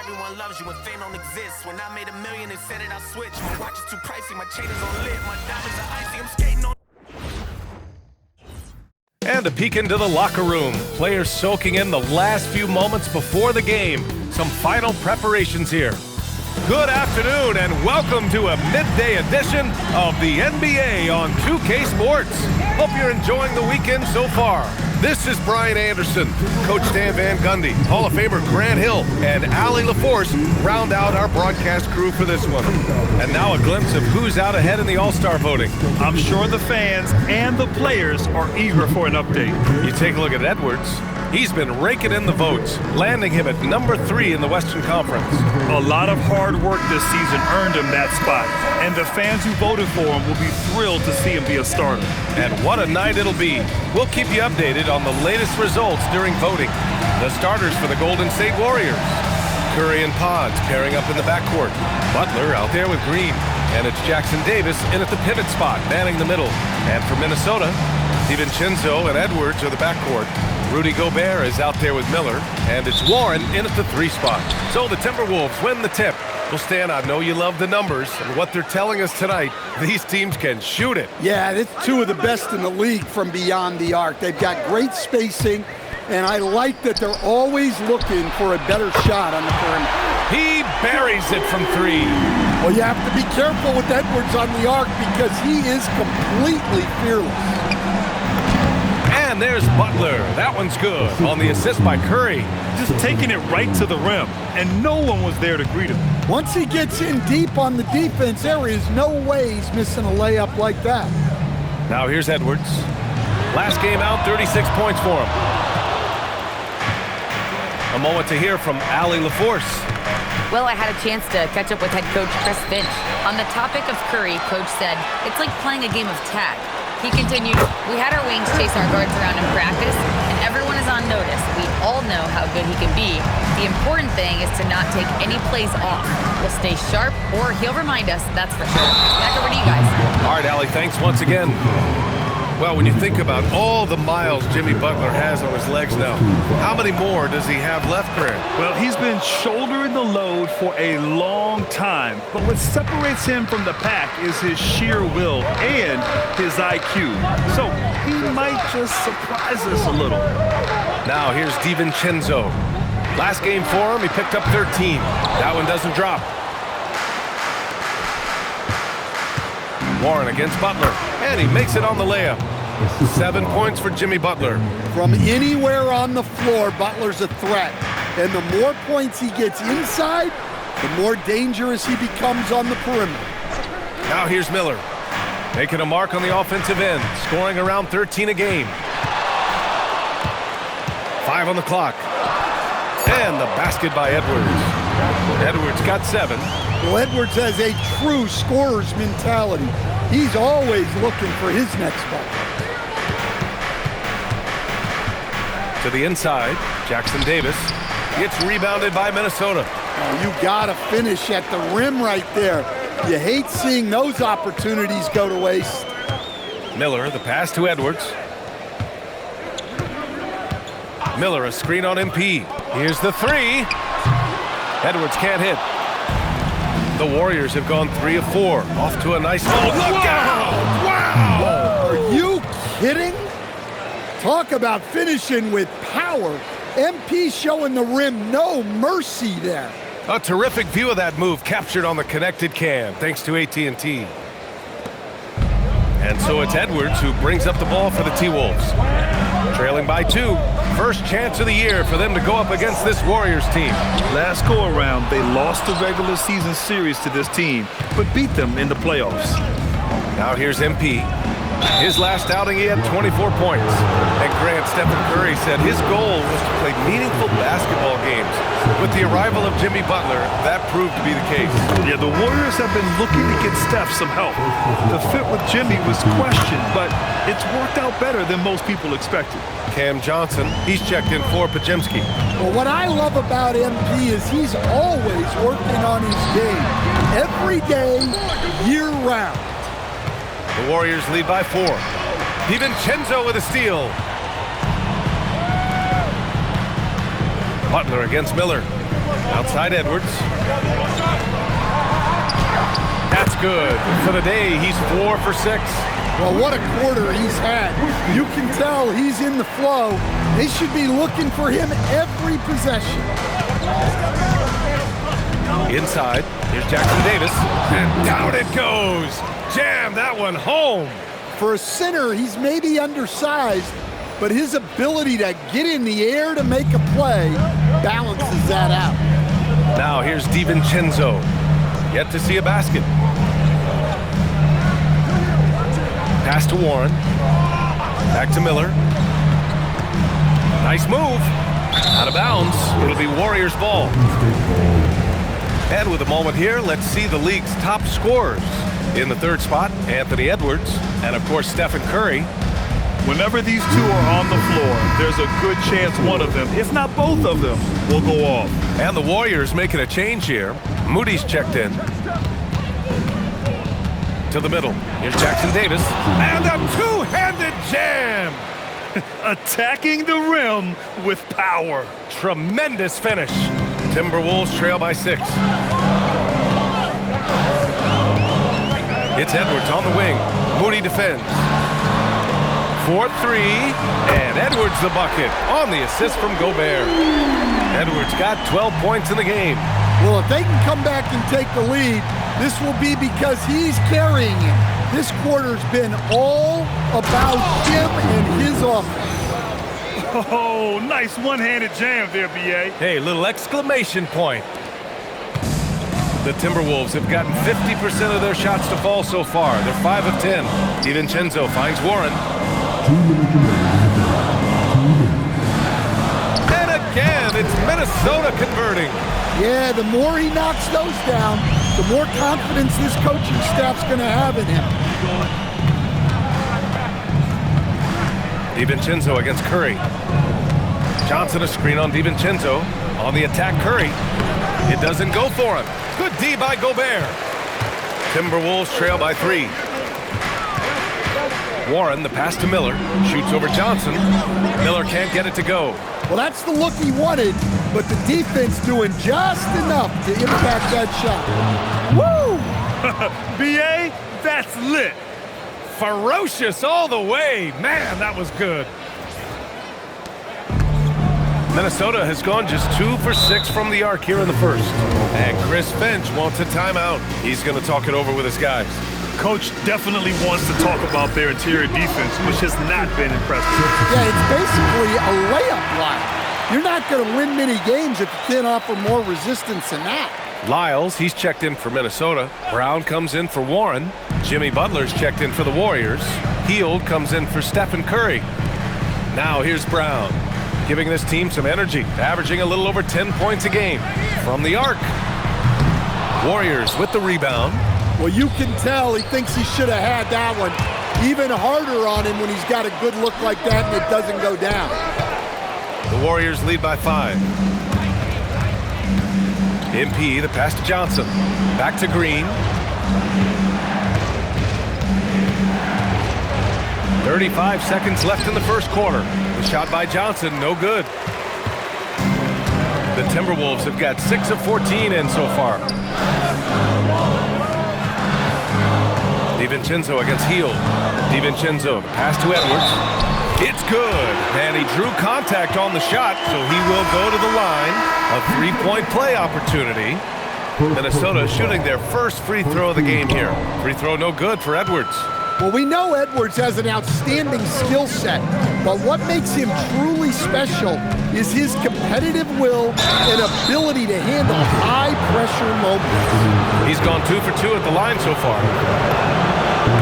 everyone loves you when fame don't exist. When I made $1 million, they said it, I switched. My watch is too pricey, my chain is on lit, my diamonds are icy, I'm skating on. And a peek into the locker room. Players soaking in the last few moments before the game. Some final preparations here. Good afternoon and welcome to a midday edition of the NBA on 2K Sports. Hope you're enjoying the weekend so far. This is Brian Anderson, Coach Dan Van Gundy, Hall of Famer Grant Hill, and Allie LaForce round out our broadcast crew for this one. And now a glimpse of who's out ahead in the All-Star voting. I'm sure the fans and the players are eager for an update. You take a look at Edwards. He's been raking in the votes, landing him at number 3 in the Western Conference. A lot of hard work this season earned him that spot, and the fans who voted for him will be thrilled to see him be a starter. And what a night it'll be. We'll keep you updated on the latest results during voting. The starters for the Golden State Warriors. Curry and Pods pairing up in the backcourt. Butler out there with Green. And it's Jackson Davis in at the pivot spot, manning the middle. And for Minnesota, DiVincenzo and Edwards are the backcourt. Rudy Gobert is out there with Miller, and it's Warren in at the 3 spot. So the Timberwolves win the tip. Well, Stan, I know you love the numbers, and what they're telling us tonight, these teams can shoot it. Yeah, it's 2 of the best in the league from beyond the arc. They've got great spacing, and I like that they're always looking for a better shot on the perimeter. He buries it from 3. Well, you have to be careful with Edwards on the arc because he is completely fearless. And there's Butler. That one's good on the assist by Curry. Just taking it right to the rim, and no one was there to greet him. Once he gets in deep on the defense, there is no way he's missing a layup like that. Now here's Edwards. Last game out, 36 points for him. A moment to hear from Allie LaForce. Well, I had a chance to catch up with head coach Chris Finch. On the topic of Curry, coach said, it's like playing a game of tag. He continued, we had our wings chase our guards around in practice, and everyone is on notice. We all know how good he can be. The important thing is to not take any plays off. We'll stay sharp, or he'll remind us, that's for sure. Back over to you guys. All right, Allie, thanks once again. Well, when you think about all the miles Jimmy Butler has on his legs now, how many more does he have left, Grant? Well, he's been shouldering the load for a long time, but what separates him from the pack is his sheer will and his IQ. So he might just surprise us a little. Now here's DiVincenzo. Last game for him, he picked up 13. That one doesn't drop. Warren against Butler, and he makes it on the layup. 7 points for Jimmy Butler. From anywhere on the floor, Butler's a threat. And the more points he gets inside, the more dangerous he becomes on the perimeter. Now here's Miller, making a mark on the offensive end, scoring around 13 a game. 5 on the clock. And the basket by Edwards. Edwards got 7. Well, Edwards has a true scorer's mentality. He's always looking for his next bucket. To the inside, Jackson Davis gets rebounded by Minnesota. Oh, you gotta finish at the rim right there. You hate seeing those opportunities go to waste. Miller, the pass to Edwards. Miller, a screen on MP. Here's the 3. Edwards can't hit. The Warriors have gone 3 of 4. Off to a nice look out! Wow! Are you kidding? Talk about finishing with power. MP showing the rim no mercy there. A terrific view of that move captured on the connected cam, thanks to AT&T. And so it's Edwards who brings up the ball for the T-Wolves. Trailing by 2. First chance of the year for them to go up against this Warriors team. Last go-around, they lost the regular season series to this team, but beat them in the playoffs. Now here's MP. His last outing, he had 24 points. And Grant, Stephen Curry said his goal was to play meaningful basketball games. With the arrival of Jimmy Butler, that proved to be the case. Yeah, the Warriors have been looking to get Steph some help. The fit with Jimmy was questioned, but it's worked out better than most people expected. Cam Johnson, he's checked in for Pajemski. Well, what I love about MP is he's always working on his game. Every day, year-round. The Warriors lead by 4. DiVincenzo with a steal. Butler against Miller. Outside Edwards. That's good. For the day, he's 4 for 6. Well, what a quarter he's had. You can tell he's in the flow. They should be looking for him every possession. Inside, here's Jackson Davis, and down it goes. Jam that one home. For a center, he's maybe undersized, but his ability to get in the air to make a play balances that out. Now here's DiVincenzo. Yet to see a basket. Pass to Warren. Back to Miller. Nice move. Out of bounds. It'll be Warriors ball. And with a moment here, let's see the league's top scorers. In the third spot, Anthony Edwards, and of course Stephen Curry. Whenever these two are on the floor, there's a good chance one of them, if not both of them, will go off. And the Warriors making a change here. Moody's checked in. To the middle. Here's Jackson Davis. And a two-handed jam! Attacking the rim with power. Tremendous finish. Timberwolves trail by 6. It's Edwards on the wing. Moody defends. 4-3, and Edwards the bucket on the assist from Gobert. Edwards got 12 points in the game. Well, if they can come back and take the lead, this will be because he's carrying it. This quarter's been all about him and his offense. Oh, nice one-handed jam there, B.A. Hey, little exclamation point. The Timberwolves have gotten 50% of their shots to fall so far. They're 5 of 10. DiVincenzo finds Warren. And again, it's Minnesota converting. Yeah, the more he knocks those down, the more confidence this coaching staff's going to have in him. DiVincenzo against Curry. Johnson a screen on DiVincenzo. On the attack, Curry. It doesn't go for him. Good D by Gobert. Timberwolves trail by 3. Warren, the pass to Miller. Shoots over Johnson. Miller can't get it to go. Well, that's the look he wanted, but the defense doing just enough to impact that shot. Woo! B.A., that's lit. Ferocious all the way. Man, that was good. Minnesota has gone just 2 for 6 from the arc here in the first. And Chris Finch wants a timeout. He's going to talk it over with his guys. Coach definitely wants to talk about their interior defense, which has not been impressive. Yeah, it's basically a layup line. You're not going to win many games if you can't offer more resistance than that. Lyles, he's checked in for Minnesota. Brown comes in for Warren. Jimmy Butler's checked in for the Warriors. Hield comes in for Stephen Curry. Now here's Brown, giving this team some energy, averaging a little over 10 points a game from the arc. Warriors with the rebound. Well, you can tell he thinks he should have had that one. Even harder on him when he's got a good look like that and it doesn't go down. The Warriors lead by 5. MP, the pass to Johnson. Back to Green. 35 seconds left in the first quarter. The shot by Johnson, no good. The Timberwolves have got 6 of 14 in so far. DiVincenzo against Hield. DiVincenzo, the pass to Edwards. It's good, and he drew contact on the shot, so he will go to the line. A 3-point play opportunity. Minnesota shooting their first free throw of the game here. Free throw no good for Edwards. Well, we know Edwards has an outstanding skill set, but what makes him truly special is his competitive will and ability to handle high-pressure moments. He's gone 2 for 2 at the line so far.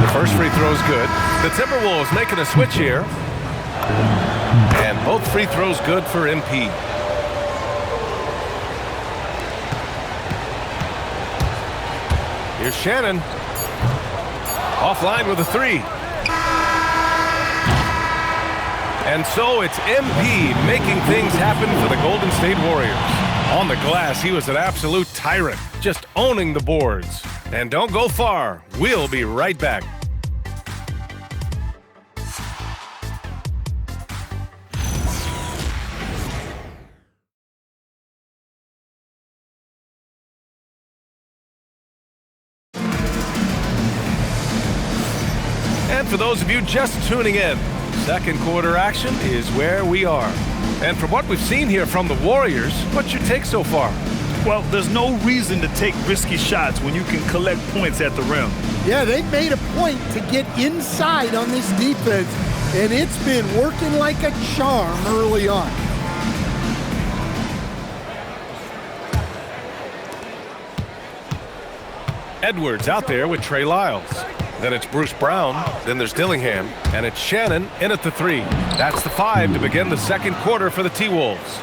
The first free throw is good. The Timberwolves making a switch here. And both free throws good for MP. Here's Shannon. Offline with a 3. And so it's MP making things happen for the Golden State Warriors. On the glass, he was an absolute tyrant, just owning the boards. And don't go far. We'll be right back. And for those of you just tuning in, second quarter action is where we are. And from what we've seen here from the Warriors, what's your take so far? Well, there's no reason to take risky shots when you can collect points at the rim. Yeah, they've made a point to get inside on this defense, and it's been working like a charm early on. Edwards out there with Trey Lyles. Then it's Bruce Brown. Then there's Dillingham. And it's Shannon in at the 3. That's the 5 to begin the second quarter for the T-Wolves.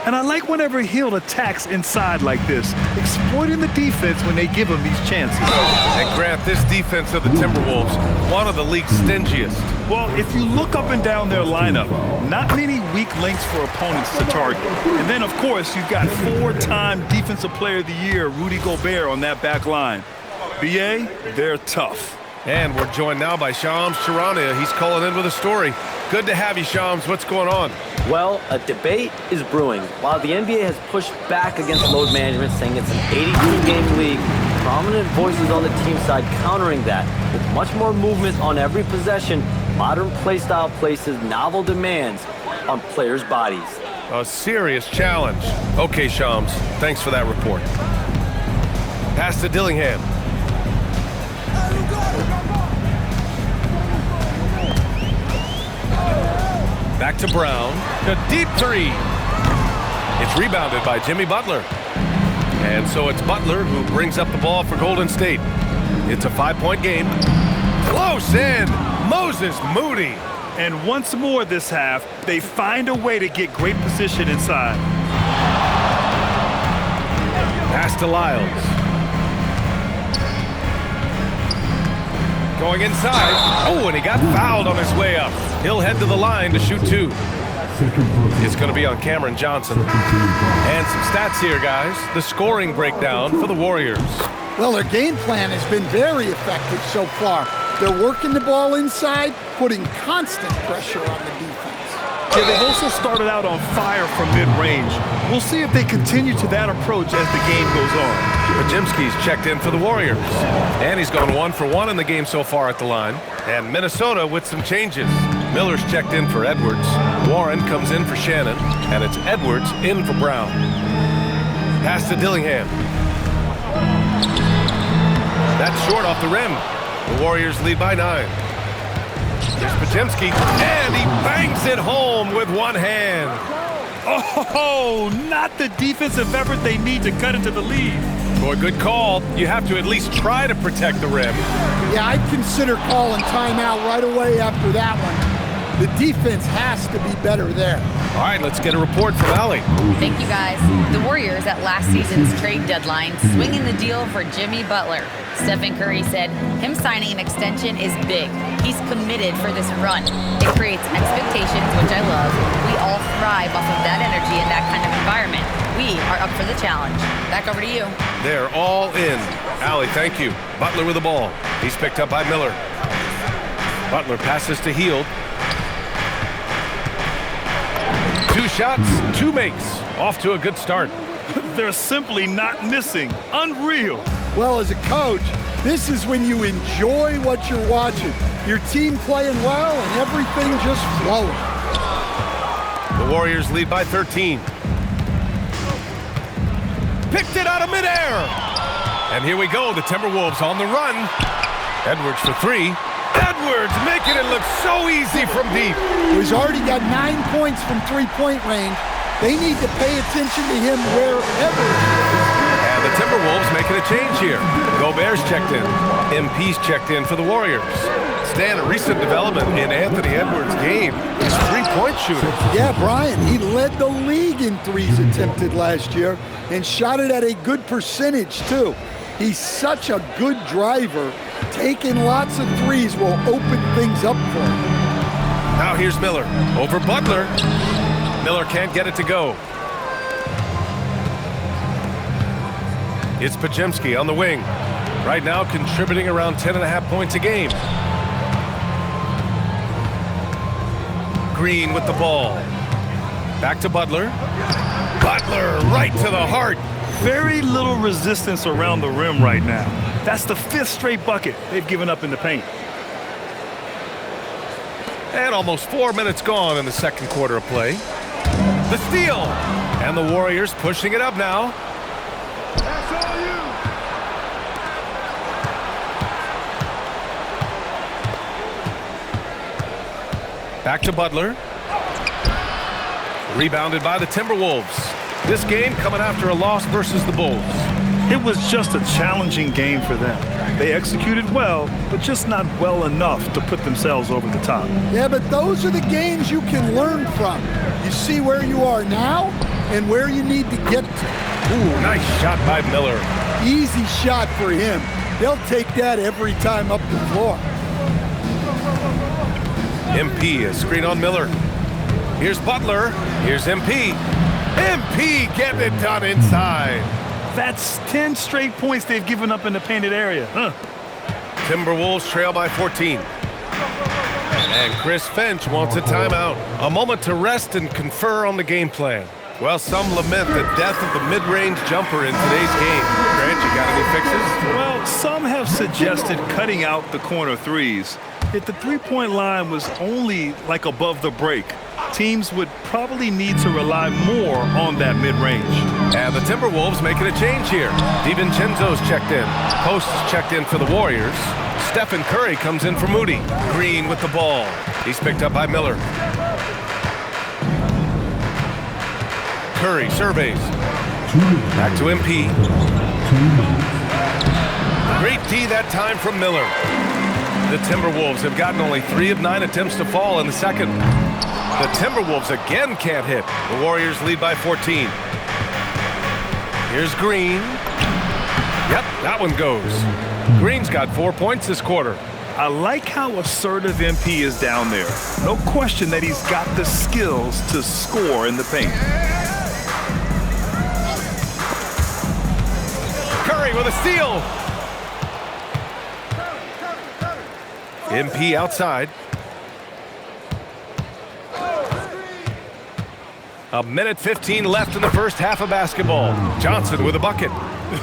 And I like whenever Hill attacks inside like this, exploiting the defense when they give him these chances. And Grant, this defense of the Timberwolves, one of the league's stingiest. Well, if you look up and down their lineup, not many weak links for opponents to target. And then, of course, you've got 4-time Defensive Player of the Year, Rudy Gobert, on that back line. BA, they're tough. And we're joined now by Shams Charania. He's calling in with a story. Good to have you, Shams. What's going on? Well, a debate is brewing. While the NBA has pushed back against load management, saying it's an 82-game league, prominent voices on the team side countering that. With much more movement on every possession, modern play style places novel demands on players' bodies. A serious challenge. Okay, Shams. Thanks for that report. Pass to Dillingham. Back to Brown. A deep 3. It's rebounded by Jimmy Butler. And so it's Butler who brings up the ball for Golden State. It's a 5-point game. Close in. Moses Moody. And once more this half, they find a way to get great position inside. Pass to Lyles. Going inside. Oh, and he got fouled on his way up. He'll head to the line to shoot 2. It's going to be on Cameron Johnson. And some stats here, guys. The scoring breakdown for the Warriors. Well, their game plan has been very effective so far. They're working the ball inside, putting constant pressure on the defense. Yeah, they've also started out on fire from mid-range. We'll see if they continue to that approach as the game goes on. Podziemski's checked in for the Warriors. And he's gone 1 for 1 in the game so far at the line. And Minnesota with some changes. Miller's checked in for Edwards. Warren comes in for Shannon. And it's Edwards in for Brown. Pass to Dillingham. That's short off the rim. The Warriors lead by 9. Here's Podziemski, and he bangs it home with one hand. Oh, not the defensive effort they need to cut into the lead. Boy, good call. You have to at least try to protect the rim. Yeah, I'd consider calling timeout right away after that one. The defense has to be better there. All right, let's get a report from Allie. Thank you, guys. The Warriors at last season's trade deadline swinging the deal for Jimmy Butler. Stephen Curry said him signing an extension is big. He's committed for this run. It creates expectations, which I love. We all thrive off of that energy and that kind of environment. We are up for the challenge. Back over to you. They're all in. Allie, thank you. Butler with the ball. He's picked up by Miller. Butler passes to Hield. 2 shots, 2 makes. Off to a good start. They're simply not missing. Unreal. Well, as a coach, this is when you enjoy what you're watching. Your team playing well and everything just flowing. The Warriors lead by 13. Picked it out of midair. And here we go, the Timberwolves on the run. Edwards for 3. Edwards making it look so easy from deep. He's already got 9 points from three-point range. They need to pay attention to him wherever. And the Timberwolves making a change here. Gobert's checked in. MP's checked in for the Warriors. Stan, a recent development in Anthony Edwards' game is three-point shooting. Yeah, Brian, he led the league in threes attempted last year and shot it at a good percentage, too. He's such a good driver. Taking lots of threes will open things up for him. Now here's Miller over Butler. Miller can't get it to go. It's Podziemski on the wing. Right now contributing around 10.5 points a game. Green with the ball. Back to Butler. Butler right to the heart. Very little resistance around the rim right now. That's the 5th straight bucket they've given up in the paint. And almost 4 minutes gone in the second quarter of play. The steal! And the Warriors pushing it up now. Back to Butler. Rebounded by the Timberwolves. This game coming after a loss versus the Bulls. It was just a challenging game for them. They executed well, but just not well enough to put themselves over the top. Yeah, but those are the games you can learn from. You see where you are now and where you need to get to. Ooh, nice shot by Miller. Easy shot for him. They'll take that every time up the floor. MP, a screen on Miller. Here's Butler. Here's MP. MP getting it done inside. That's 10 straight points they've given up in the painted area. Timberwolves trail by 14. And Chris Finch wants a timeout. A moment to rest and confer on the game plan. Well, some lament the death of the mid-range jumper in today's game. Grant, you got any fixes? Well, some have suggested cutting out the corner threes. If the three-point line was only like above the break, teams would probably need to rely more on that mid-range. And the Timberwolves making a change here. DiVincenzo's checked in. Post is checked in for the Warriors. Stephen Curry comes in for Moody. Green with the ball. He's picked up by Miller. Curry surveys. Back to MP. Great D that time from Miller. The Timberwolves have gotten only 3 of 9 attempts to fall in the second. The Timberwolves again can't hit. The Warriors lead by 14. Here's Green. Yep, that one goes. Green's got 4 points this quarter. I like how assertive MP is down there. No question that he's got the skills to score in the paint. Curry with a steal. MP outside. A minute 15 left in the first half of basketball. Johnson with a bucket.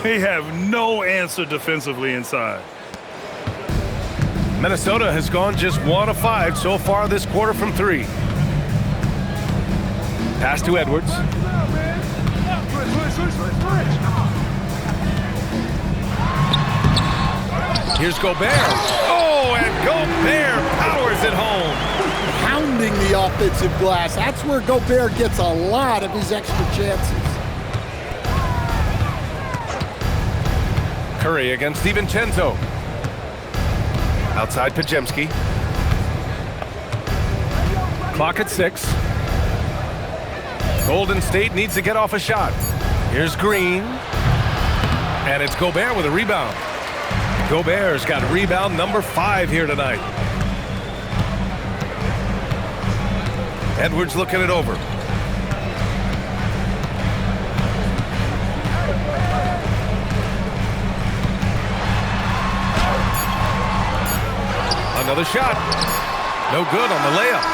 They have no answer defensively inside. Minnesota has gone just 1 of 5 so far this quarter from 3. Pass to Edwards. Here's Gobert. Oh, and Gobert powers it home. Pounding the offensive glass. That's where Gobert gets a lot of his extra chances. Curry against DiVincenzo. Outside Pajemski. Clock at 6. Golden State needs to get off a shot. Here's Green. And it's Gobert with a rebound. Gobert's got rebound number 5 here tonight. Edwards looking it over. Another shot. No good on the layup.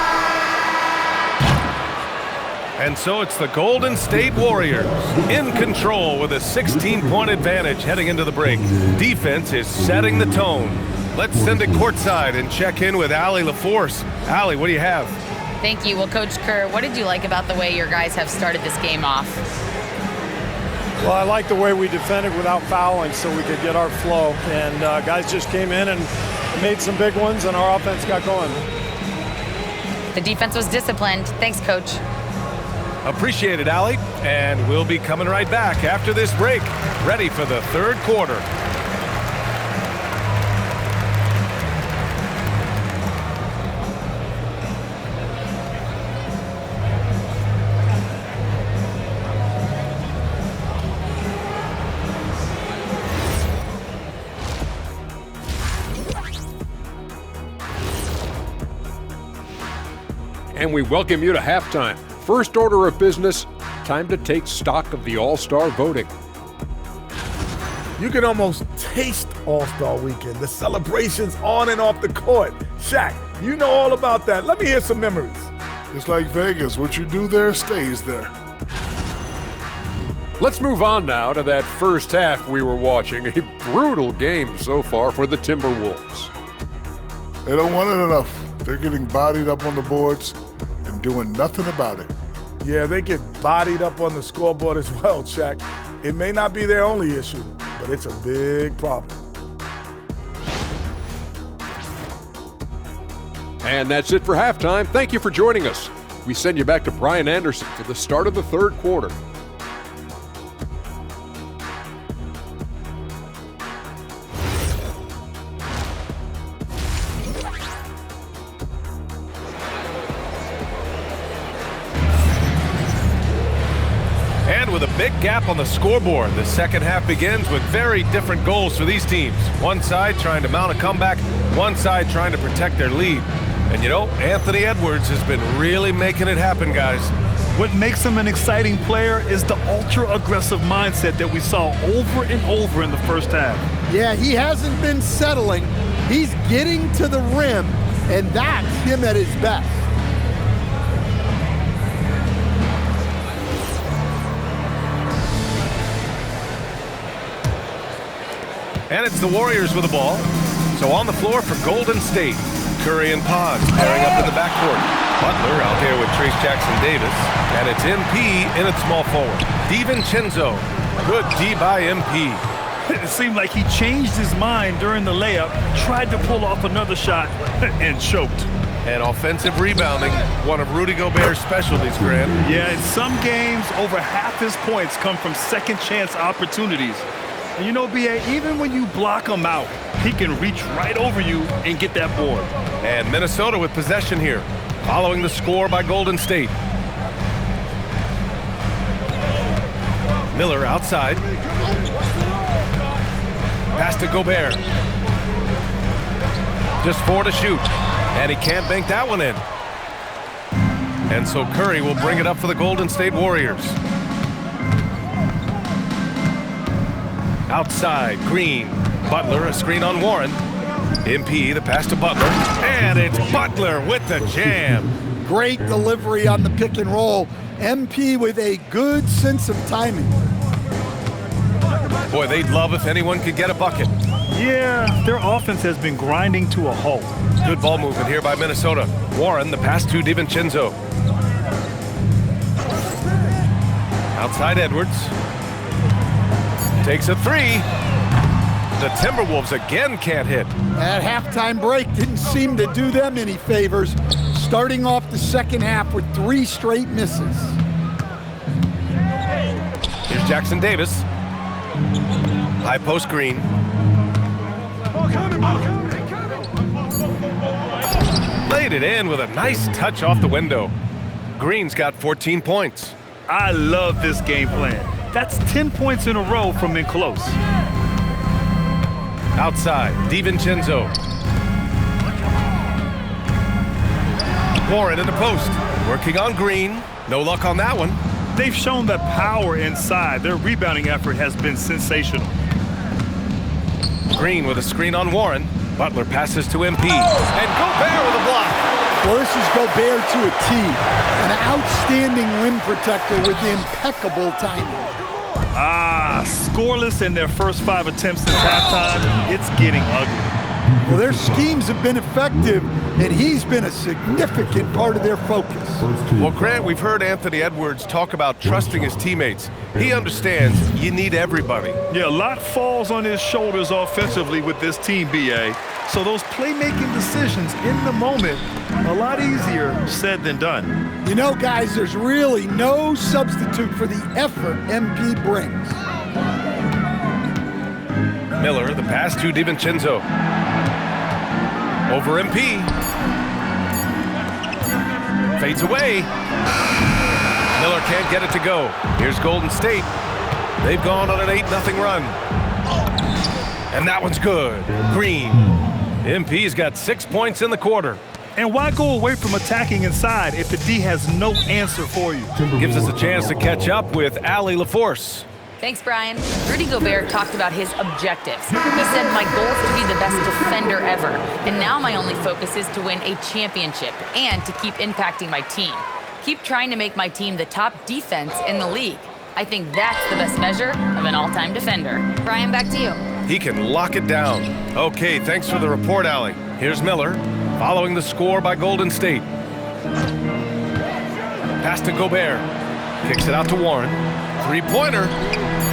And so it's the Golden State Warriors in control with a 16-point advantage heading into the break. Defense is setting the tone. Let's send it courtside and check in with Allie LaForce. Allie, what do you have? Thank you. Well, Coach Kerr, what did you like about the way your guys have started this game off? Well, I like the way we defended without fouling so we could get our flow. And guys just came in and made some big ones, and our offense got going. The defense was disciplined. Thanks, Coach. Appreciate it, Allie. And we'll be coming right back after this break, ready for the third quarter. And we welcome you to halftime. First order of business, time to take stock of the All-Star voting. You can almost taste All-Star Weekend, the celebrations on and off the court. Shaq, you know all about that. Let me hear some memories. It's like Vegas. What you do there stays there. Let's move on now to that first half we were watching. A brutal game so far for the Timberwolves. They don't want it enough. They're getting bodied up on the boards and doing nothing about it. Yeah, they get bodied up on the scoreboard as well, Shaq. It may not be their only issue, but it's a big problem. And that's it for halftime. Thank you for joining us. We send you back to Brian Anderson for the start of the third quarter. And with a big gap on the scoreboard, the second half begins with very different goals for these teams. One side trying to mount a comeback, one side trying to protect their lead. And you know, Anthony Edwards has been really making it happen, guys. What makes him an exciting player is the ultra-aggressive mindset that we saw over and over in the first half. Yeah, he hasn't been settling. He's getting to the rim, and that's him at his best. And it's the Warriors with the ball. So on the floor for Golden State, Curry and Pods pairing up in the backcourt. Butler out there with Trace Jackson-Davis. And it's MP in at small forward. DiVincenzo. Good D by MP. It seemed like he changed his mind during the layup, tried to pull off another shot, and choked. And offensive rebounding, one of Rudy Gobert's specialties, Grant. Yeah, in some games, over half his points come from second-chance opportunities. And you know, B.A., even when you block him out, he can reach right over you and get that board. And Minnesota with possession here, following the score by Golden State. Miller outside. Pass to Gobert. Just 4 to shoot. And he can't bank that one in. And so Curry will bring it up for the Golden State Warriors. Outside, Green. Butler, a screen on Warren. MP, the pass to Butler. And it's Butler with the jam. Great delivery on the pick and roll. MP with a good sense of timing. Boy, they'd love if anyone could get a bucket. Yeah, their offense has been grinding to a halt. Good ball movement here by Minnesota. Warren, the pass to DiVincenzo. Outside Edwards. Takes a 3. The Timberwolves again can't hit. That halftime break didn't seem to do them any favors, starting off the second half with 3 straight misses. Here's Jackson-Davis. High post Green. Laid it in with a nice touch off the window. Green's got 14 points. I love this game plan. That's 10 points in a row from in close. Outside, DiVincenzo. Warren in the post. Working on Green. No luck on that one. They've shown that power inside. Their rebounding effort has been sensational. Green with a screen on Warren. Butler passes to MP. And Gobert with a block. Well, this is Gobert to a T. An outstanding rim protector with impeccable timing. Scoreless in their first 5 attempts since halftime. It's getting ugly. Well, their schemes have been effective, and he's been a significant part of their focus. Well, Grant, we've heard Anthony Edwards talk about trusting his teammates. He understands you need everybody. Yeah, a lot falls on his shoulders offensively with this team, B.A. So those playmaking decisions in the moment, a lot easier said than done. You know, guys, there's really no substitute for the effort MP brings. Miller, the pass to DiVincenzo. Over MP. Fades away. Miller can't get it to go. Here's Golden State. They've gone on an 8-0 run. And that one's good. Green. MP's got 6 points in the quarter. And why go away from attacking inside if the D has no answer for you? Gives us a chance to catch up with Allie LaForce. Thanks, Brian. Rudy Gobert talked about his objectives. He said, my goal is to be the best defender ever. And now my only focus is to win a championship and to keep impacting my team. Keep trying to make my team the top defense in the league. I think that's the best measure of an all-time defender. Brian, back to you. He can lock it down. Okay, thanks for the report, Allie. Here's Miller. following the score by Golden State. Pass to Gobert. Kicks it out to Warren. Three-pointer.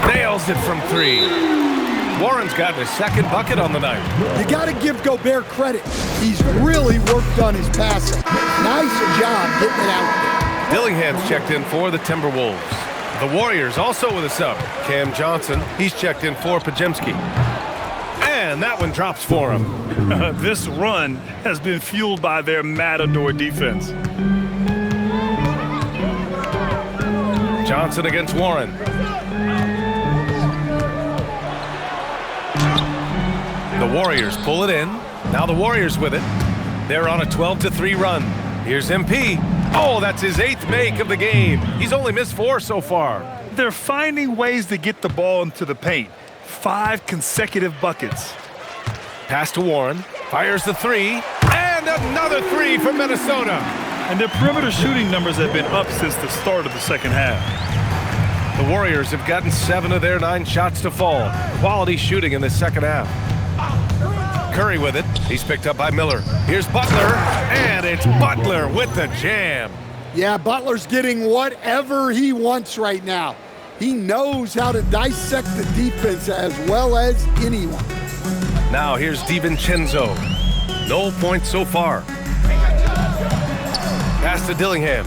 Nails it from 3. Warren's gotten his second bucket on the night. You got to give Gobert credit. He's really worked on his passing. Nice job getting it out there. Dillingham's checked in for the Timberwolves. The Warriors also with a sub. Cam Johnson, he's checked in for Pajemski. And that one drops for him. This run has been fueled by their Matador defense. Johnson against Warren. The Warriors pull it in. Now the Warriors with it. They're on a 12-3 run. Here's MP. Oh, that's his 8th make of the game. He's only missed 4 so far. They're finding ways to get the ball into the paint. 5 consecutive buckets. Pass to Warren. Fires the 3. And another 3 for Minnesota. And their perimeter shooting numbers have been up since the start of the second half. The Warriors have gotten 7 of their 9 shots to fall. Quality shooting in the second half. Curry with it. He's picked up by Miller. Here's Butler, and it's Butler with the jam. Yeah, Butler's getting whatever he wants right now. He knows how to dissect the defense as well as anyone. Now here's DiVincenzo. No points so far. Pass to Dillingham.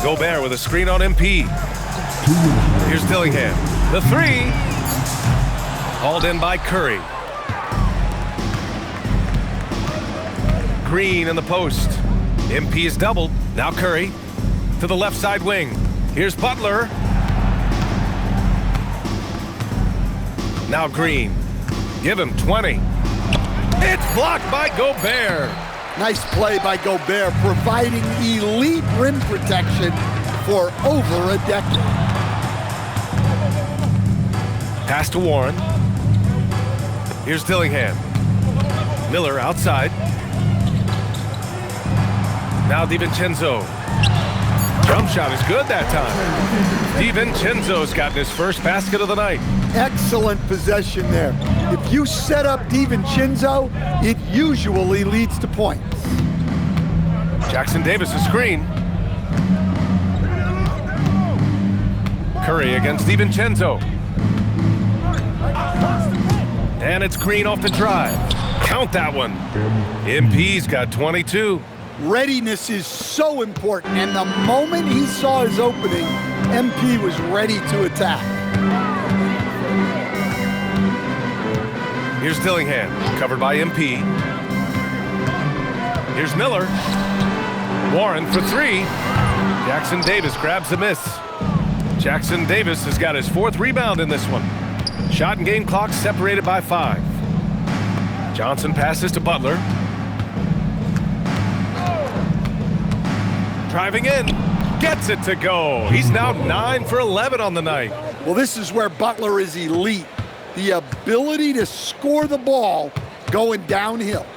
Gobert with a screen on MP. Here's Dillingham. The 3. Hauled in by Curry. Green in the post. MP is doubled. Now Curry to the left side wing. Here's Butler. Now Green. Give him 20. It's blocked by Gobert. Nice play by Gobert, providing elite rim protection for over a decade. Pass to Warren. Here's Dillingham. Miller outside. Now DiVincenzo. Jump shot is good that time. DiVincenzo's gotten his first basket of the night. Excellent possession there. If you set up DiVincenzo, it usually leads to points. Jackson Davis' screen. Curry against DiVincenzo. And it's Green off the drive. Count that one. MP's got 22. Readiness is so important, and the moment he saw his opening, MP was ready to attack. Here's Dillingham, covered by MP. Here's Miller. Warren for 3. Jackson Davis grabs the miss. Jackson Davis has got his 4th rebound in this one. Shot and game clock separated by 5. Johnson passes to Butler. Driving in, gets it to go. He's now 9 for 11 on the night. Well, this is where Butler is elite. The ability to score the ball going downhill.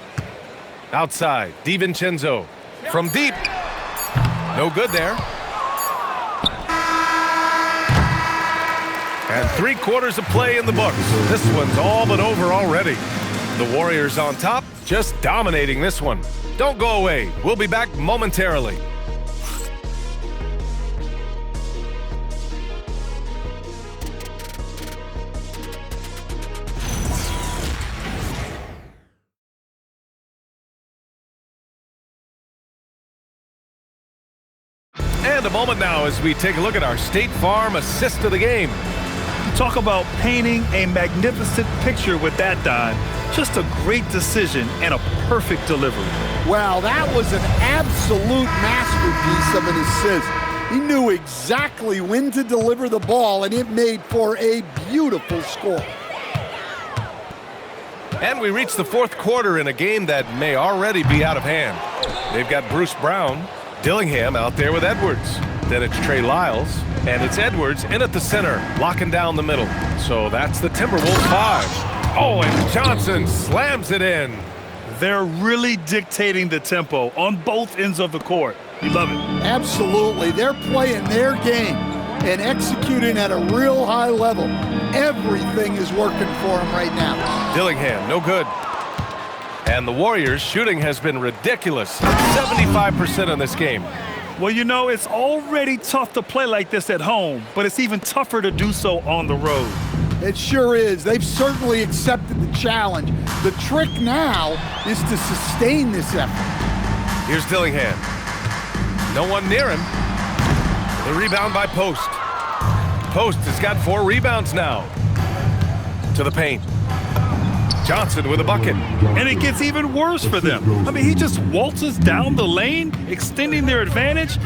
Outside, DiVincenzo from deep. No good there. And 3/4 of play in the books. This one's all but over already. The Warriors on top, just dominating this one. Don't go away. We'll be back momentarily. And a moment now as we take a look at our State Farm assist of the game. Talk about painting a magnificent picture with that dime. Just a great decision and a perfect delivery. Wow, that was an absolute masterpiece of an assist. He knew exactly when to deliver the ball, and it made for a beautiful score. And we reach the 4th quarter in a game that may already be out of hand. They've got Bruce Brown, Dillingham out there with Edwards. Then it's Trey Lyles, and it's Edwards in at the center, locking down the middle. So that's the Timberwolves 5. Oh, and Johnson slams it in. They're really dictating the tempo on both ends of the court. You love it. Absolutely. They're playing their game and executing at a real high level. Everything is working for them right now. Dillingham, no good. And the Warriors' shooting has been ridiculous. 75% in this game. Well, you know, it's already tough to play like this at home, but it's even tougher to do so on the road. It sure is. They've certainly accepted the challenge. The trick now is to sustain this effort. Here's Dillingham. No one near him. The rebound by Post. Post has got 4 rebounds now. To the paint. Johnson with a bucket. And it gets even worse for them. I mean, he just waltzes down the lane, extending their advantage.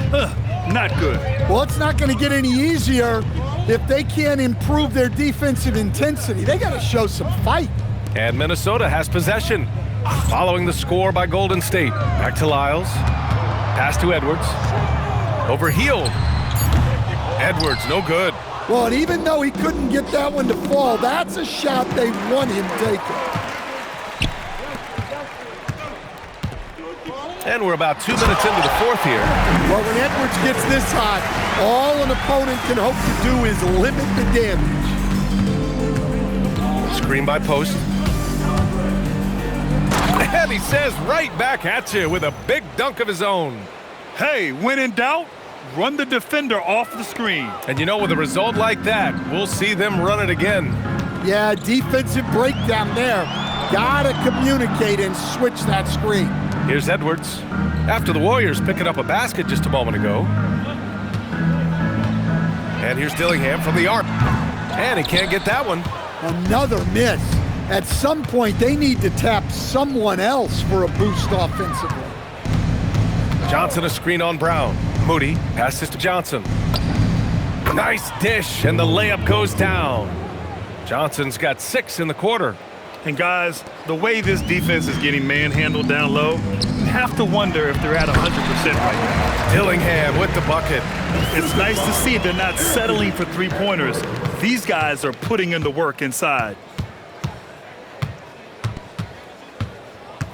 Not good. Well, it's not going to get any easier if they can't improve their defensive intensity. They got to show some fight. And Minnesota has possession. Following the score by Golden State. Back to Lyles. Pass to Edwards. Over Hield. Edwards, no good. Well, and even though he couldn't get that one to fall, that's a shot they want him taking. And we're about 2 minutes into the fourth here. Well, when Edwards gets this hot, all an opponent can hope to do is limit the damage. Screen by Post. And he says right back at you with a big dunk of his own. Hey, when in doubt, run the defender off the screen. And you know, with a result like that, we'll see them run it again. Yeah, defensive breakdown there. Gotta communicate and switch that screen. Here's Edwards. After the Warriors picking up a basket just a moment ago. And here's Dillingham from the arc. And he can't get that one. Another miss. At some point, they need to tap someone else for a boost offensively. Johnson a screen on Brown. Moody passes to Johnson. Nice dish, and the layup goes down. Johnson's got 6 in the quarter. And guys, the way this defense is getting manhandled down low, you have to wonder if they're at 100% right now. Dillingham with the bucket. It's nice to see they're not settling for three-pointers. These guys are putting in the work inside.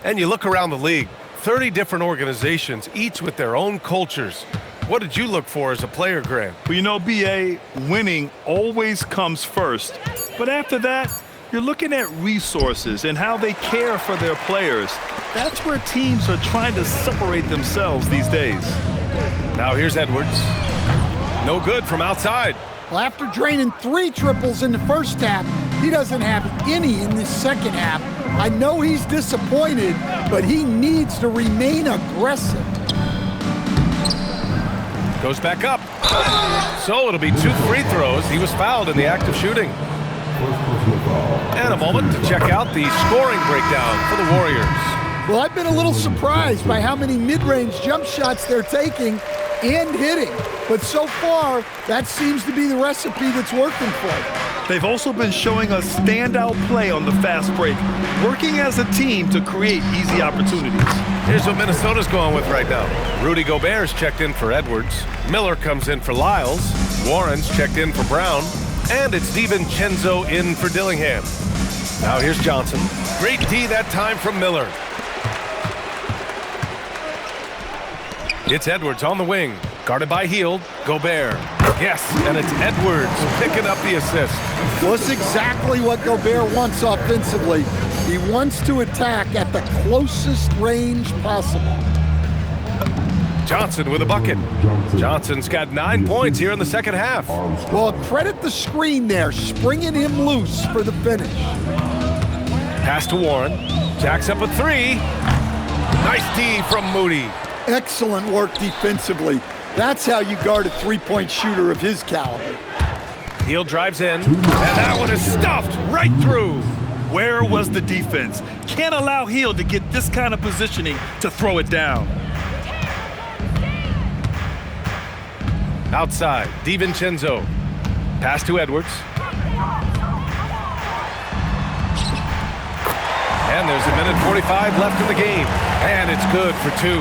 And you look around the league, 30 different organizations, each with their own cultures. What did you look for as a player, Grant? Well, you know, B.A., winning always comes first. But after that, you're looking at resources and how they care for their players. That's where teams are trying to separate themselves these days. Now here's Edwards. No good from outside. Well, after draining 3 triples in the first half, he doesn't have any in this second half. I know he's disappointed, but he needs to remain aggressive. Goes back up. So it'll be 2 free throws. He was fouled in the act of shooting. And a moment to check out the scoring breakdown for the Warriors. Well, I've been a little surprised by how many mid-range jump shots they're taking and hitting. But so far, that seems to be the recipe that's working for them. They've also been showing a standout play on the fast break, working as a team to create easy opportunities. Here's what Minnesota's going with right now. Rudy Gobert's checked in for Edwards. Miller comes in for Lyles. Warren's checked in for Brown. And it's DiVincenzo in for Dillingham. Now here's Johnson. Great D that time from Miller. It's Edwards on the wing. Guarded by Hield. Gobert. Yes, and it's Edwards picking up the assist. Well, it's exactly what Gobert wants offensively. He wants to attack at the closest range possible. Johnson with a bucket. Johnson's got 9 points here in the second half. Well, credit the screen there, springing him loose for the finish. Pass to Warren. Jacks up a 3. Nice D from Moody. Excellent work defensively. That's how you guard a three-point shooter of his caliber. Hield drives in, and that one is stuffed right through. Where was the defense? Can't allow Hield to get this kind of positioning to throw it down. Outside, DiVincenzo. Pass to Edwards. And there's 1:45 left in the game. And it's good for 2.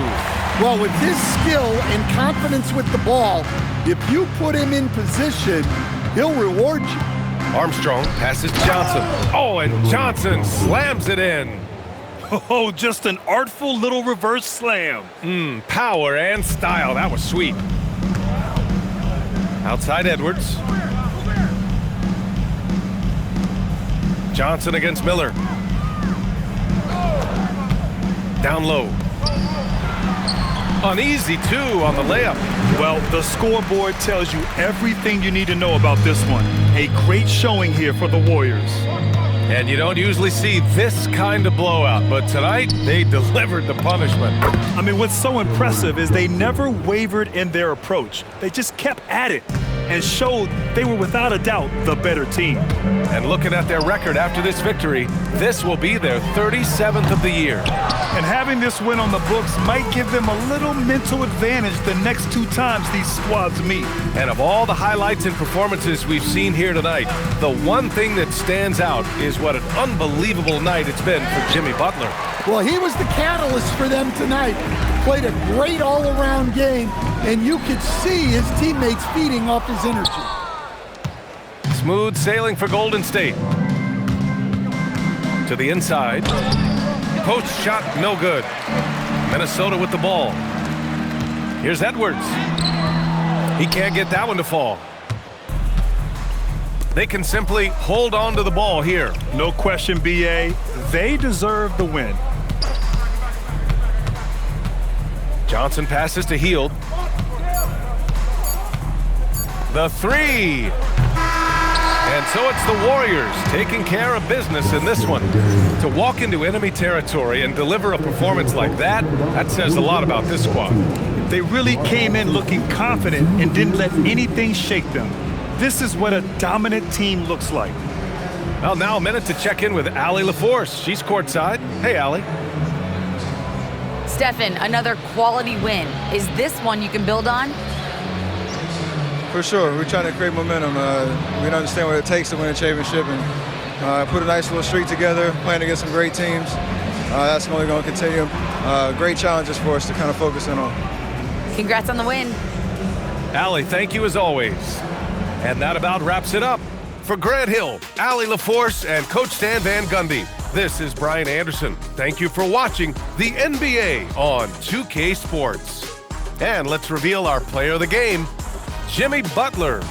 Well, with his skill and confidence with the ball, if you put him in position, he'll reward you. Armstrong passes to Johnson. Oh, and Johnson slams it in. Oh, just an artful little reverse slam. Power and style. That was sweet. Outside Edwards. Johnson against Miller. Down low. An easy 2 on the layup. Well, the scoreboard tells you everything you need to know about this one. A great showing here for the Warriors. And you don't usually see this kind of blowout, but tonight they delivered the punishment. I mean, what's so impressive is they never wavered in their approach. They just kept at it and showed they were without a doubt the better team. And looking at their record after this victory, this will be their 37th of the year. And having this win on the books might give them a little mental advantage the next 2 times these squads meet. And of all the highlights and performances we've seen here tonight, the one thing that stands out is what an unbelievable night it's been for Jimmy Butler. Well, he was the catalyst for them tonight. Played a great all-around game, and you could see his teammates feeding off his energy. Smooth sailing for Golden State. To the inside. Post shot, no good. Minnesota with the ball. Here's Edwards. He can't get that one to fall. They can simply hold on to the ball here. No question, BA. They deserve the win. Johnson passes to Hield. The 3. And so it's the Warriors taking care of business in this one. To walk into enemy territory and deliver a performance like that says a lot about this squad. They really came in looking confident and didn't let anything shake them. This is what a dominant team looks like. Well, now a minute to check in with Allie LaForce. She's courtside. Hey, Allie. Stephen, another quality win. Is this one you can build on? For sure. We're trying to create momentum. We understand what it takes to win a championship and put a nice little streak together, playing against some great teams. That's only going to continue. Great challenges for us to kind of focus in on. Congrats on the win. Allie, thank you as always. And that about wraps it up. For Grant Hill, Allie LaForce, and Coach Stan Van Gundy, this is Brian Anderson. Thank you for watching the NBA on 2K Sports. And let's reveal our player of the game, Jimmy Butler.